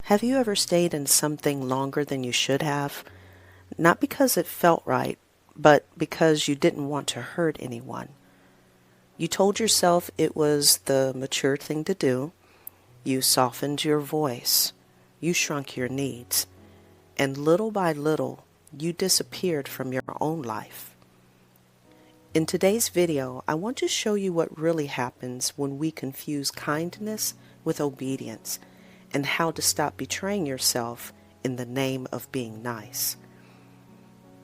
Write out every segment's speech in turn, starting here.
Have you ever stayed in something longer than you should have? Not because it felt right, but because you didn't want to hurt anyone. You told yourself it was the mature thing to do. You softened your voice. You shrunk your needs. And little by little, you disappeared from your own life. In today's video, I want to show you what really happens when we confuse kindness with obedience and how to stop betraying yourself in the name of being nice.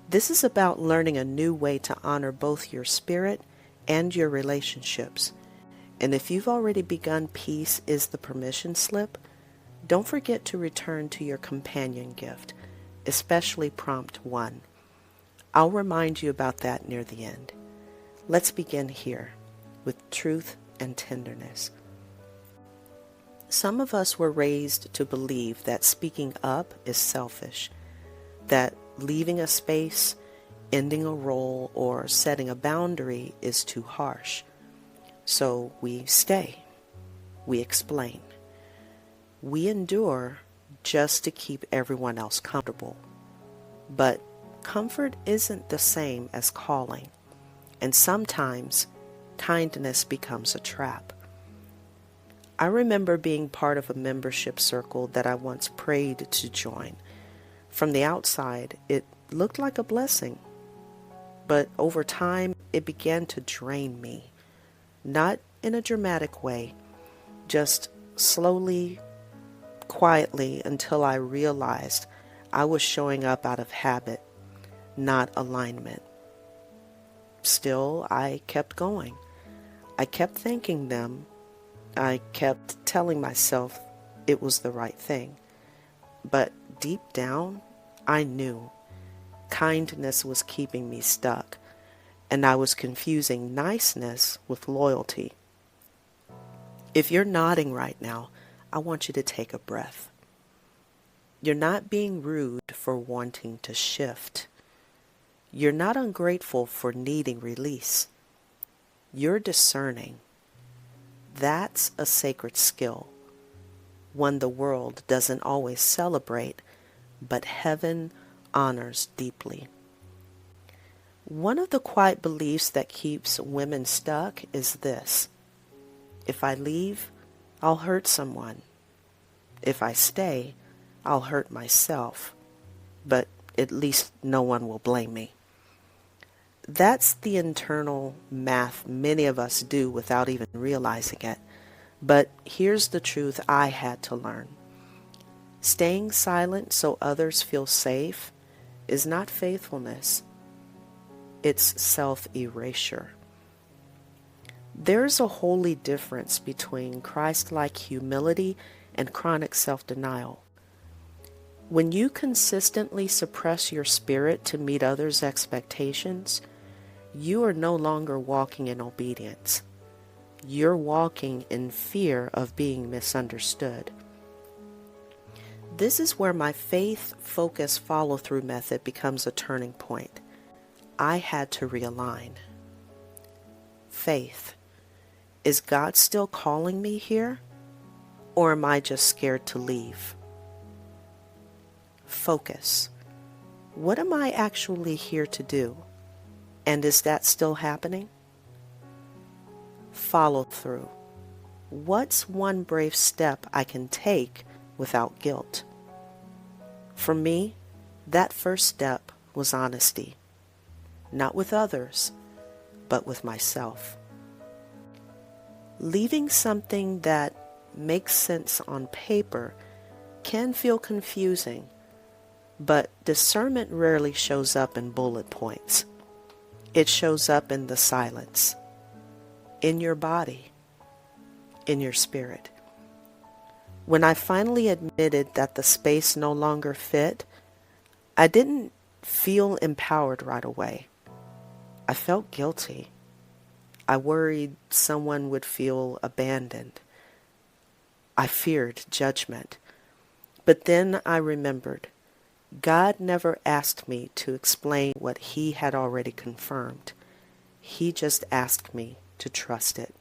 This is about learning a new way to honor both your spirit and your relationships. And if you've already begun Peace is the Permission Slip, don't forget to return to your companion gift, especially Prompt 1. I'll remind you about that near the end. Let's begin here with truth and tenderness. Some of us were raised to believe that speaking up is selfish, that leaving a space, ending a role, or setting a boundary is too harsh. So we stay, we explain, we endure just to keep everyone else comfortable. But comfort isn't the same as calling, and sometimes kindness becomes a trap. I remember being part of a membership circle that I once prayed to join. From the outside, it looked like a blessing, but over time, it began to drain me. Not in a dramatic way, just slowly, quietly, until I realized I was showing up out of habit, not alignment. Still, I kept going. I kept thanking them. I kept telling myself it was the right thing. But deep down, I knew kindness was keeping me stuck, and I was confusing niceness with loyalty. If you're nodding right now, I want you to take a breath. You're not being rude for wanting to shift. You're not ungrateful for needing release. You're discerning. That's a sacred skill, one the world doesn't always celebrate, but heaven honors deeply. One of the quiet beliefs that keeps women stuck is this: if I leave, I'll hurt someone. If I stay, I'll hurt myself, but at least no one will blame me. That's the internal math many of us do without even realizing it. But here's the truth I had to learn. Staying silent so others feel safe is not faithfulness. It's self-erasure. There's a holy difference between Christ-like humility and chronic self-denial. When you consistently suppress your spirit to meet others' expectations, you are no longer walking in obedience. You're walking in fear of being misunderstood. This is where my faith-focused follow-through method becomes a turning point. I had to realign. Faith. Is God still calling me here? Or am I just scared to leave? Focus. What am I actually here to do? And is that still happening? Follow through. What's one brave step I can take without guilt? For me, that first step was honesty. Not with others, but with myself. Leaving something that makes sense on paper can feel confusing, but discernment rarely shows up in bullet points. It shows up in the silence, in your body, in your spirit. When I finally admitted that the space no longer fit, I didn't feel empowered right away. I felt guilty. I worried someone would feel abandoned. I feared judgment. But then I remembered, God never asked me to explain what He had already confirmed. He just asked me to trust it.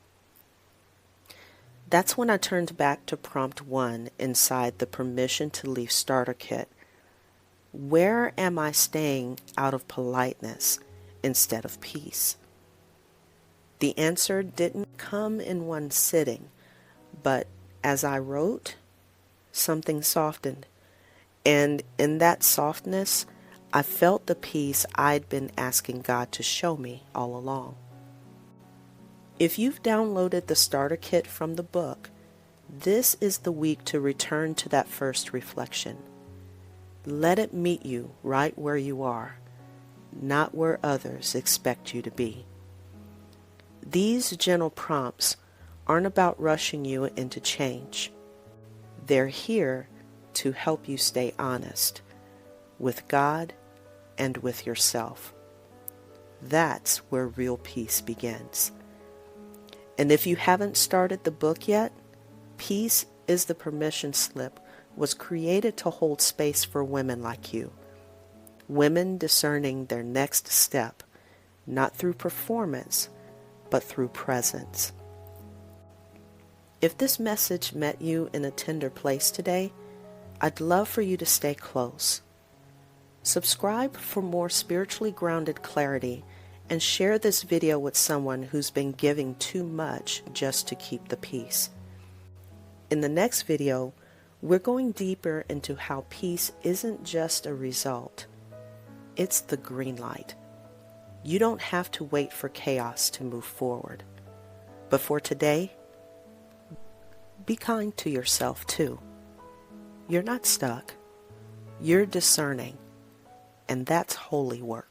That's when I turned back to prompt 1 inside the permission to leave starter kit. Where am I staying out of politeness instead of peace? The answer didn't come in one sitting, but as I wrote, something softened. And in that softness, I felt the peace I'd been asking God to show me all along. If you've downloaded the starter kit from the book, this is the week to return to that first reflection. Let it meet you right where you are, not where others expect you to be. These gentle prompts aren't about rushing you into change. They're here to help you stay honest with God and with yourself. That's where real peace begins. And if you haven't started the book yet, Peace is the Permission Slip was created to hold space for women like you. Women discerning their next step, not through performance, but through presence. If this message met you in a tender place today, I'd love for you to stay close. Subscribe for more spiritually grounded clarity and share this video with someone who's been giving too much just to keep the peace. In the next video, we're going deeper into how peace isn't just a result. It's the green light. You don't have to wait for chaos to move forward. But for today, be kind to yourself too. You're not stuck. You're discerning, and that's holy work.